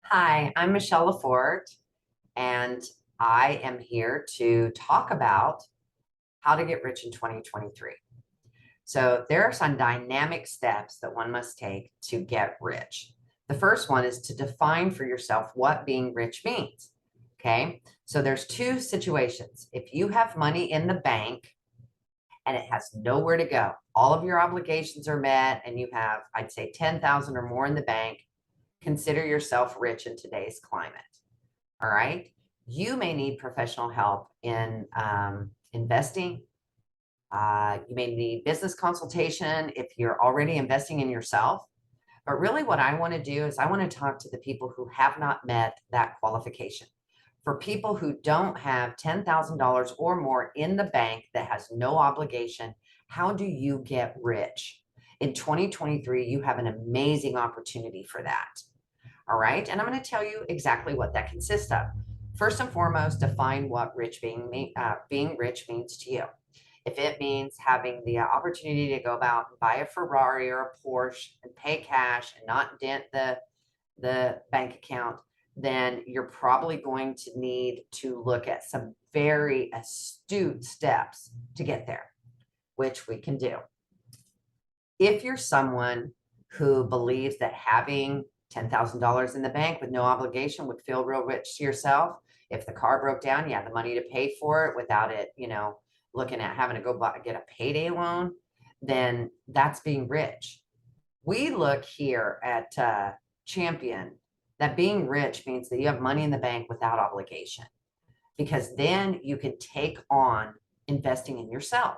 Hi, I'm Michelle Lafort, and I am here to talk about how to get rich in 2023. So, there are some dynamic steps that one must take to get rich. The first one is to define for yourself what being rich means. Okay, so there's two situations. If you have money in the bank and it has nowhere to go, all of your obligations are met, and you have, I'd say, 10,000 or more in the bank, consider yourself rich in today's climate. All right. You may need professional help in investing. You may need business consultation if you're already investing in yourself. But really, what I want to do is I want to talk to the people who have not met that qualification. For people who don't have $10,000 or more in the bank that has no obligation, how do you get rich? In 2023, you have an amazing opportunity for that. All right. And I'm going to tell you exactly what that consists of. First and foremost, define what being rich means to you. If it means having the opportunity to go about and buy a Ferrari or a Porsche and pay cash and not dent the bank account, then you're probably going to need to look at some very astute steps to get there, which we can do. If you're someone who believes that having $10,000 in the bank with no obligation would feel real rich to yourself, if the car broke down, you had the money to pay for it without it, looking at having to go get a payday loan, then that's being rich. We look here at Champion that being rich means that you have money in the bank without obligation, because then you can take on investing in yourself.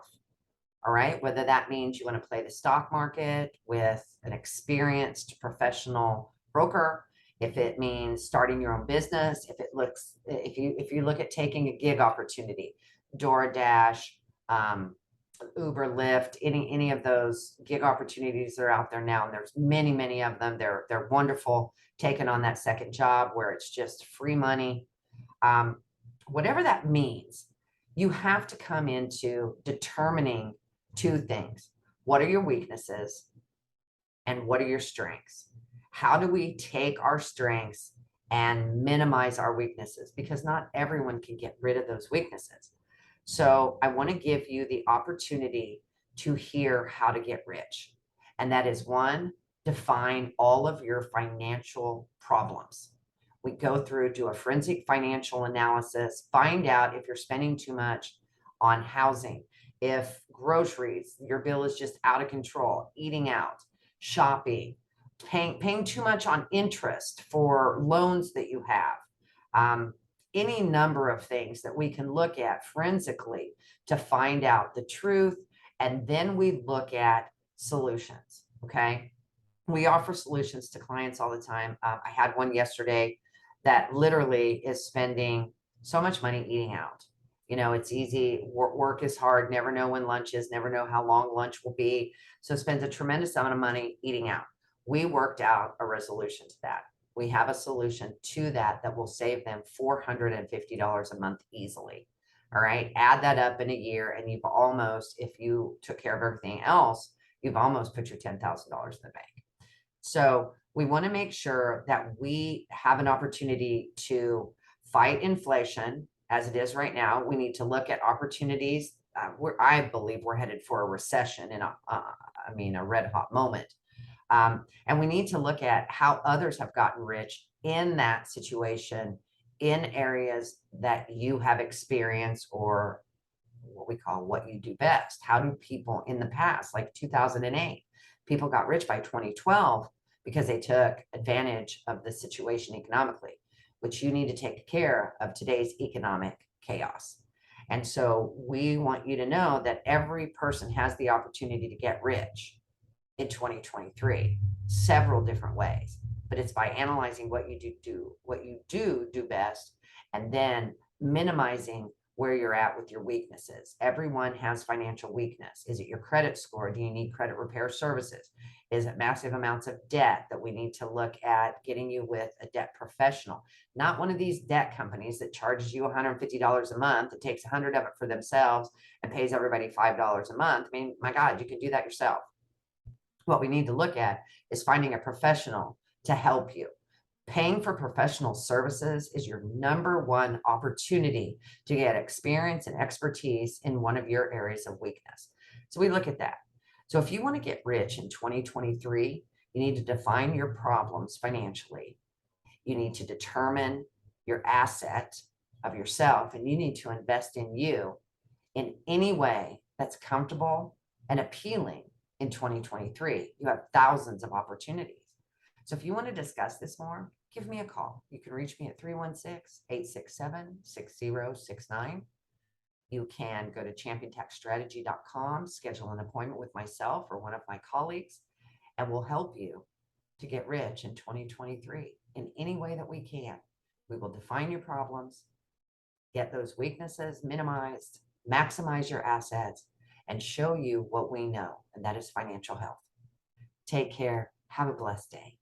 All right. Whether that means you want to play the stock market with an experienced professional broker, if it means starting your own business, if you look at taking a gig opportunity, DoorDash, Uber, Lyft, any of those gig opportunities that are out there now, and there's many of them. They're wonderful. Taking on that second job where it's just free money, whatever that means, you have to come into determining two things. What are your weaknesses and what are your strengths? How do we take our strengths and minimize our weaknesses? Because not everyone can get rid of those weaknesses. So I want to give you the opportunity to hear how to get rich. And that is one, define all of your financial problems. We go through, do a forensic financial analysis, find out if you're spending too much on housing, if groceries, your bill is just out of control, eating out, shopping, paying too much on interest for loans that you have. Any number of things that we can look at forensically to find out the truth. And then we look at solutions. Okay. We offer solutions to clients all the time. I had one yesterday that literally is spending so much money eating out. It's easy. Work is hard. Never know when lunch is, never know how long lunch will be. So spends a tremendous amount of money eating out. We worked out a resolution to that. We have a solution to that will save them $450 a month easily. All right. Add that up in a year, and you've almost, if you took care of everything else, you've almost put your $10,000 in the bank. So we want to make sure that we have an opportunity to fight inflation as it is right now. We need to look at opportunities. I believe we're headed for a recession in a red hot moment. And we need to look at how others have gotten rich in that situation in areas that you have experienced, or what we call what you do best. How do people in the past, like 2008, people got rich by 2012 because they took advantage of the situation economically, which you need to take care of today's economic chaos. And so we want you to know that every person has the opportunity to get rich in 2023, several different ways, but it's by analyzing what you do best, and then minimizing where you're at with your weaknesses. Everyone has financial weakness. Is it your credit score? Do you need credit repair services? Is it massive amounts of debt that we need to look at getting you with a debt professional? Not one of these debt companies that charges you $150 a month, that takes 100 of it for themselves and pays everybody $5 a month. I mean, my God, you can do that yourself. What we need to look at is finding a professional to help you. Paying for professional services is your number one opportunity to get experience and expertise in one of your areas of weakness. So we look at that. So if you want to get rich in 2023, you need to define your problems financially. You need to determine your asset of yourself, and you need to invest in you in any way that's comfortable and appealing in 2023. You have thousands of opportunities. So if you want to discuss this more, give me a call. You can reach me at 316-867-6069. You can go to championtaxstrategy.com, schedule an appointment with myself or one of my colleagues, and we'll help you to get rich in 2023 in any way that we can. We will define your problems, get those weaknesses minimized, maximize your assets, and show you what we know, and that is financial health. Take care. Have a blessed day.